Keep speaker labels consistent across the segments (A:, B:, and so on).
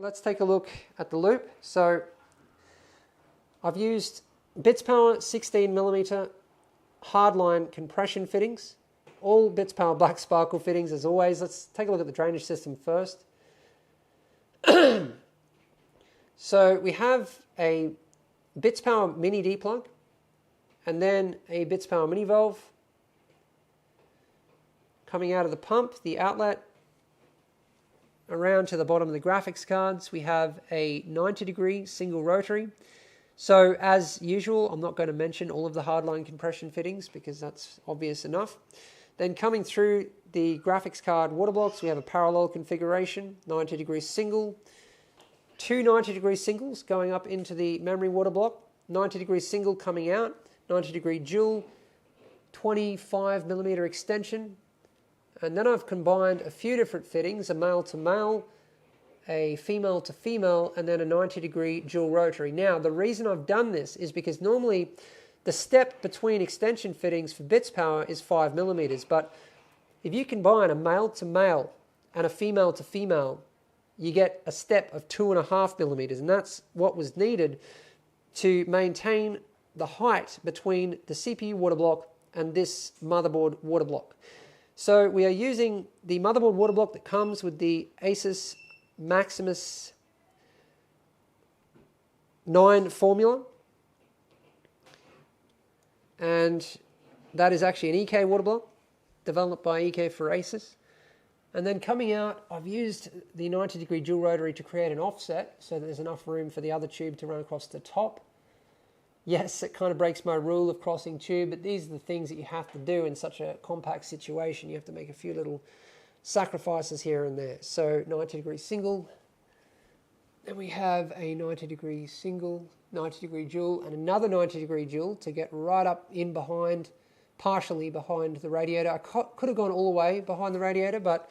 A: let's take a look at the loop. So I've used Bitspower 16mm hardline compression fittings, all Bitspower black sparkle fittings as always. Let's take a look at the drainage system first. So we have a Bitspower mini D-plug and then a Bitspower mini valve coming out of the pump, the outlet, around to the bottom of the graphics cards. We have a 90-degree single rotary. So as usual, I'm not going to mention all of the hardline compression fittings because that's obvious enough. Then coming through the graphics card water blocks, we have a parallel configuration, 90-degree single, two 90-degree singles going up into the memory water block, 90-degree single coming out, 90-degree dual, 25mm extension. And then I've combined a few different fittings, a male to male, a female to female, and then a 90-degree dual rotary. Now, the reason I've done this is because normally the step between extension fittings for Bitspower is 5mm, but if you combine a male to male and a female to female, you get a step of 2.5mm, and that's what was needed to maintain the height between the CPU water block and this motherboard water block. So we are using the motherboard water block that comes with the Asus Maximus 9 formula, and that is actually an EK water block developed by EK for Asus. And then coming out, I've used the 90-degree dual rotary to create an offset so that there's enough room for the other tube to run across the top. Yes, it kind of breaks my rule of crossing tube, but these are the things that you have to do in such a compact situation. You have to make a few little sacrifices here and there. So 90-degree single, then we have a 90-degree single, 90-degree dual, and another 90-degree dual to get right up in behind, partially behind the radiator. I could have gone all the way behind the radiator, but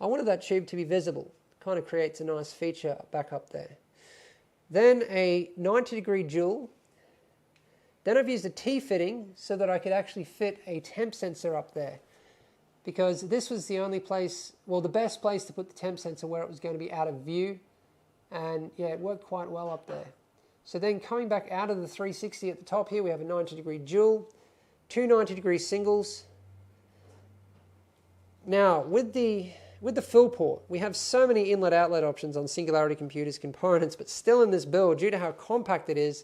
A: I wanted that tube to be visible. It kind of creates a nice feature back up there. Then a 90-degree dual. Then I've used a T-fitting so that I could actually fit a temp sensor up there, because this was the only place, well, the best place to put the temp sensor where it was going to be out of view, and yeah, it worked quite well up there. So then coming back out of the 360 at the top here, we have a 90-degree dual, two 90-degree singles. Now, with the fill port, we have so many inlet-outlet options on Singularity Computers components, but still in this build, due to how compact it is,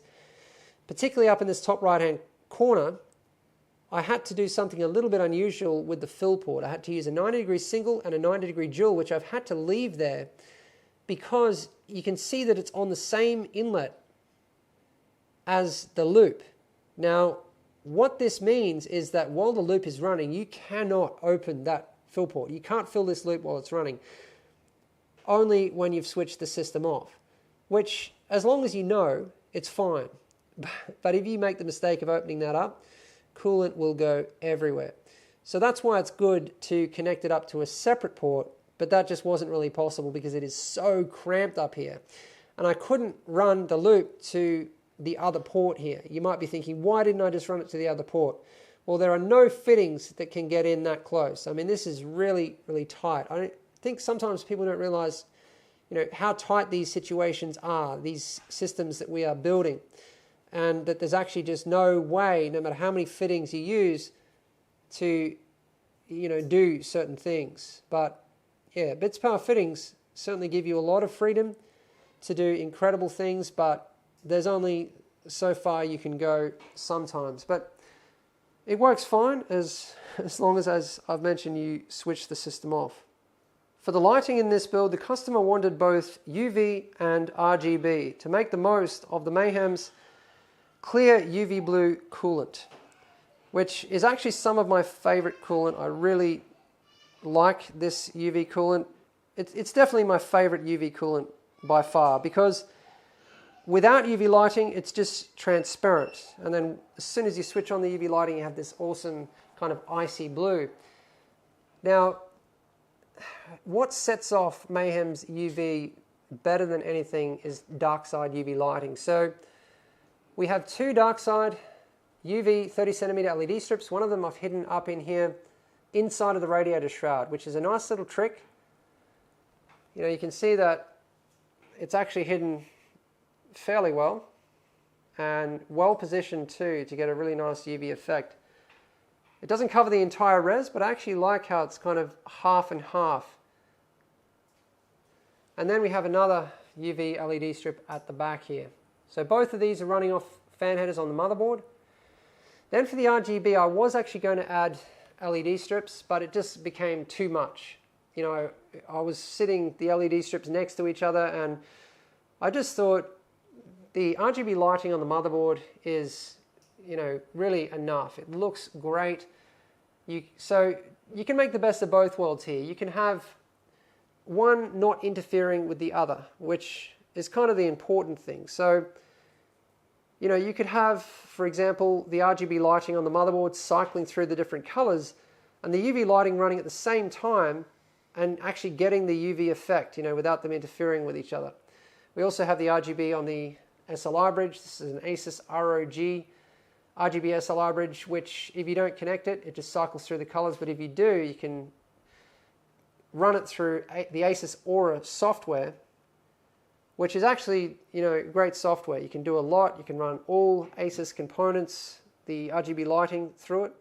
A: particularly up in this top right-hand corner, I had to do something a little bit unusual with the fill port. I had to use a 90-degree single and a 90-degree dual, which I've had to leave there because you can see that it's on the same inlet as the loop. Now, what this means is that while the loop is running, you cannot open that fill port. You can't fill this loop while it's running, only when you've switched the system off, which, as long as you know, it's fine. But if you make the mistake of opening that up, coolant will go everywhere. So that's why it's good to connect it up to a separate port, but that just wasn't really possible because it is so cramped up here. And I couldn't run the loop to the other port here. You might be thinking, why didn't I just run it to the other port? Well, there are no fittings that can get in that close. I mean, this is really, really tight. I think sometimes people don't realize, how tight these situations are, these systems that we are building. And that there's actually just no way, no matter how many fittings you use, to, do certain things. But yeah, Bitspower fittings certainly give you a lot of freedom to do incredible things, but there's only so far you can go sometimes. But it works fine as long as I've mentioned, you switch the system off. For the lighting in this build, the customer wanted both UV and RGB to make the most of the Mayhem's clear UV blue coolant, which is actually some of my favorite coolant. I really like this UV coolant. It's definitely my favorite UV coolant by far, because without UV lighting, it's just transparent. And then as soon as you switch on the UV lighting, you have this awesome kind of icy blue. Now, what sets off Mayhem's UV better than anything is dark side UV lighting. So we have two dark side UV 30cm LED strips. One of them I've hidden up in here inside of the radiator shroud, which is a nice little trick. You can see that it's actually hidden fairly well and well positioned too to get a really nice UV effect. It doesn't cover the entire res, but I actually like how it's kind of half and half. And then we have another UV LED strip at the back here. So both of these are running off fan headers on the motherboard. Then for the RGB, I was actually going to add LED strips, but it just became too much. You know, I was sitting the LED strips next to each other, and I just thought the RGB lighting on the motherboard is, you know, really enough. It looks great. So you can make the best of both worlds here. You can have one not interfering with the other, which is kind of the important thing. So, you know, you could have, for example, the RGB lighting on the motherboard cycling through the different colors and the UV lighting running at the same time and actually getting the UV effect, you know, without them interfering with each other. We also have the RGB on the SLI bridge. This is an Asus ROG RGB SLI bridge, which if you don't connect it, it just cycles through the colors. But if you do, you can run it through the Asus Aura software, which is actually, you know, great software. You can do a lot. You can run all Asus components, the RGB lighting through it.